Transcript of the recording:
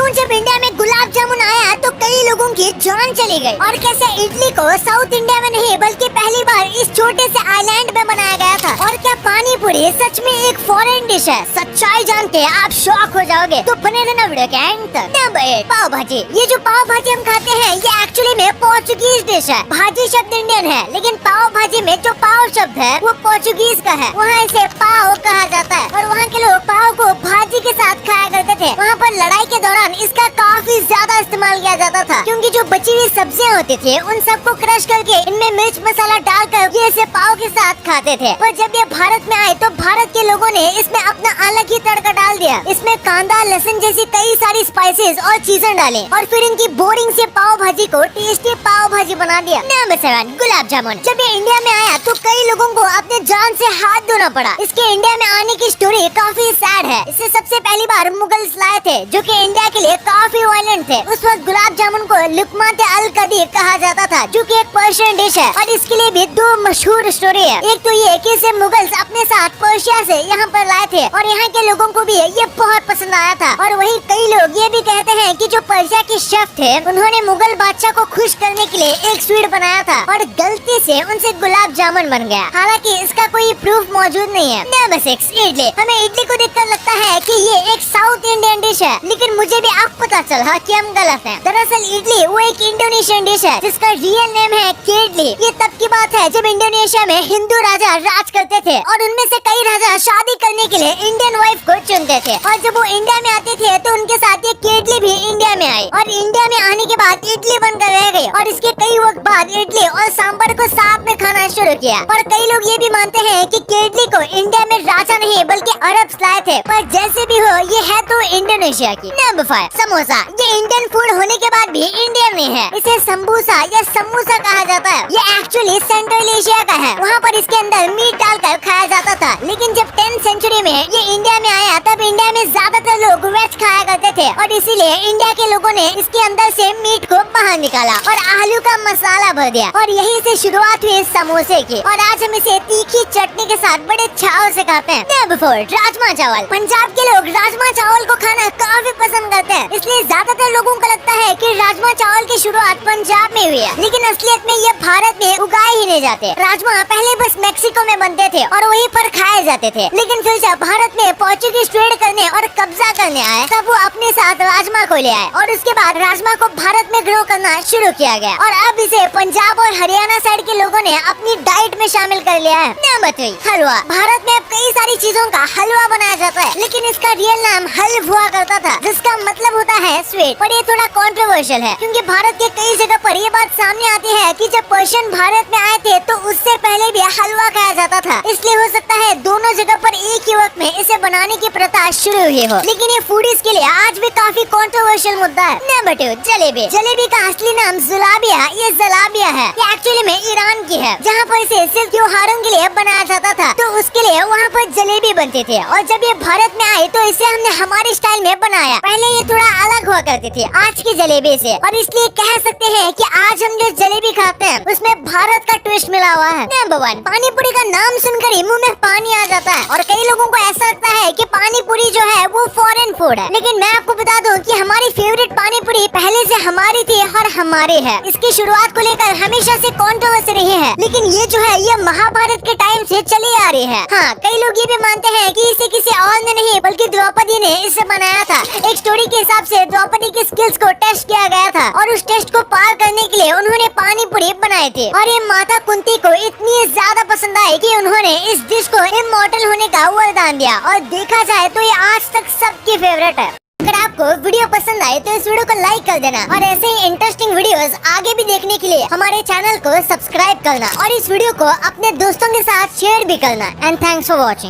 बताऊं, जब इंडिया में गुलाब जामुन आया तो कई लोगों की जान चली गई। और कैसे इडली को साउथ इंडिया में नहीं बल्कि पहली बार इस छोटे से आइलैंड में बनाया गया था। और क्या पानी पूरी सच में एक फॉरेन डिश है? सच्चाई जान के आप शॉक हो जाओगे, तो बने रहना वीडियो के एंड तक। नंबर 8, पाव भाजी। ये जो पाव भाजी हम खाते हैं ये एक्चुअली में पोर्चुगीज डिश है। भाजी शब्द इंडियन है, लेकिन पाव भाजी में जो पाव शब्द है वो पोर्चुगीज का है। वहाँ इसे पाव कहा जाता है और वहाँ के लोग पाव को भाजी के साथ खाया करते थे। वहाँ पर लड़ाई के दौरान इसका काफी ज्यादा इस्तेमाल किया जाता था, क्योंकि जो बची हुई सब्जियाँ होती थी उन सबको क्रश करके इनमें मिर्च मसाला डालकर ये इसे पाव के साथ खाते थे। पर जब ये भारत में आए तो भारत के लोगों ने इसमें अपना अलग ही तड़का डाल दिया। इसमें कांदा, लहसुन जैसी कई सारी स्पाइसेस और चीजें डाले और फिर इनकी बोरिंग से पाव भाजी को टेस्टी पाव भाजी बना दिया। नंबर 7, गुलाब जामुन। जब ये इंडिया में आया तो कई लोगों को अपने जान से हाथ धोना पड़ा। इसके इंडिया में आने की स्टोरी काफी सैड है। इसे सबसे पहली बार मुगल्स लाए थे, जो कि इंडिया के लिए काफी वायलेंट थे। उस वक्त गुलाब जामुन को लुकमात अल कदीर कहा जाता था, जो कि एक पर्शियन डिश है। और इसके लिए भी दो मशहूर स्टोरी है। एक तो ये कि इसे मुगल्स अपने साथ पर्शिया से यहाँ पर लाए थे और यहाँ के लोगों को भी ये बहुत पसंद आया था। और वहीं कई लोग ये भी कहते हैं कि जो पर्शिया के शेफ थे उन्होंने मुगल बादशाह को खुश करने के लिए एक स्वीट बनाया था और गलती से उनसे गुलाब जामुन बन गया। हालांकि इसका कोई प्रूफ मौजूद नहीं है। नंबर 6, इडली। हमें इडली को देखकर लगता है कि ये एक साउथ इंडियन डिश है, लेकिन मुझे भी अब पता चला कि हम गलत हैं। दरअसल इडली वो एक इंडोनेशियन डिश है जिसका रियल नेम है केडली। ये तब की बात है जब इंडोनेशिया में हिंदू राजा राज करते थे और उनमें से कई राजा शादी करने के लिए इंडियन वाइफ को चुनते थे। और जब वो इंडिया में आते थे तो उनके साथ ये केडली भी इंडिया में आई और इंडिया में आने के बाद इडली बनकर रह गई। और इसके कई वक्त बाद इडली और सांभर को साथ में खाना शुरू किया। और कई लोग ये भी मानते हैं कि केडली को इंडिया में राजा नहीं बल्कि अरब लाए थे, पर जैसे भी हो ये है तो इंडोनेशिया की। नंबर 5, समोसा। ये इंडियन फूड होने के बाद भी इंडियन नहीं है। इसे समबूसा या समोसा कहा जाता है। ये एक्चुअली सेंट्रल एशिया का है। वहाँ पर इसके अंदर मीट डालकर खाया जाता था, लेकिन जब 10th सेंचुरी में ये इंडिया में आया तब इंडिया में ज्यादातर लोग वेज खाया करते थे और इसीलिए इंडिया के लोगों ने इसके अंदर से मीट को बाहर निकाला और आलू का मसाला भर दिया और यहीं से शुरुआत हुई समोसे की। और आज हम इसे तीखी चटनी के साथ बड़े चाव से खाते हैं। नंबर 4, राजमा चावल। पंजाब के लोग राजमा चावल को खाना काफी पसंद करते हैं, इसलिए ज्यादातर लोगों को लगता है कि राजमा चावल की शुरुआत पंजाब में हुई है, लेकिन असलियत में ये भारत में उगाए ही नहीं जाते। राजमा पहले बस मेक्सिको में बनते थे और वहीं पर खाए जाते थे, लेकिन फिर जब भारत में पोर्चुगीज ट्रेड करने और कब्जा करने आए तब वो अपने साथ राजमा को ले आए और उसके बाद राजमा को भारत में ग्रो करना शुरू किया गया और अब इसे पंजाब और हरियाणा साइड के लोगों ने अपनी डाइट में शामिल कर लिया है। नंबर 3, हलवा। भारत में अब कई सारी चीजों का हलवा बनाया जाता है, लेकिन इसका रियल नाम हल्व हुआ करता था, जिसका मतलब होता है स्वीट। पर ये थोड़ा कंट्रोवर्शियल है, क्योंकि भारत के कई जगह पर ये बात सामने आती है कि जब पर्शियन भारत में आए थे तो उससे पहले भी हलवा खाया जाता था। इसलिए हो सकता है दोनों जगह पर एक ही वक्त में इसे बनाने की प्रथा शुरू हुई हो, लेकिन ये फूडीज के लिए आज भी काफी कंट्रोवर्शियल मुद्दा है। नंबर 2, जलेबी। जलेबी का असली नाम जुलाबिया ये जलाबिया है। ये एक्चुअली में ईरान की है, जहाँ पर इसे सिर्फ त्योहारों के लिए बनाया जाता था, तो उसके लिए वहाँ पर जलेबी बनती थी। और जब ये भारत में आई तो इसे हमने हमारे स्टाइल में बनाया। पहले ये थोड़ा अलग हुआ करती थी आज की जलेबी से, और इसलिए कह सकते हैं कि आज हम जो जलेबी खाते हैं उसमें भारत का ट्विस्ट मिला हुआ है। नंबर 1, पानी पूरी का नाम सुनकर ही मुंह में पानी आ जाता है और कई लोगों को ऐसा लगता है कि पानी पूरी जो है वो फॉरेन फूड है, लेकिन मैं आपको बता दूं कि हमारी फेवरेट पानी पूरी पहले से हमारी थी और हमारी है। इसकी शुरुआत को लेकर हमेशा से कंट्रोवर्सी रही है, लेकिन ये जो है ये महाभारत के टाइम से चली आ रही है। हाँ, कई लोग ये भी मानते हैं कि इसे किसी और ने नहीं बल्कि द्रौपदी ने इसे बनाया था। एक स्टोरी के हिसाब से द्रौपदी की स्किल्स को टेस्ट किया गया था और उस टेस्ट को पार करने के लिए उन्होंने पानी पूरी बनाई थी और ये माता कुंती को इतनी ज्यादा पसंद आई कि उन्होंने इस डिश को इमॉर्टल होने का वरदान दिया। और देखा जाए तो ये आज तक सबकी फेवरेट है। अगर आपको वीडियो पसंद आए तो इस वीडियो को लाइक कर देना और ऐसे ही इंटरेस्टिंग वीडियोस आगे भी देखने के लिए हमारे चैनल को सब्सक्राइब करना और इस वीडियो को अपने दोस्तों के साथ शेयर भी करना। And thanks for watching.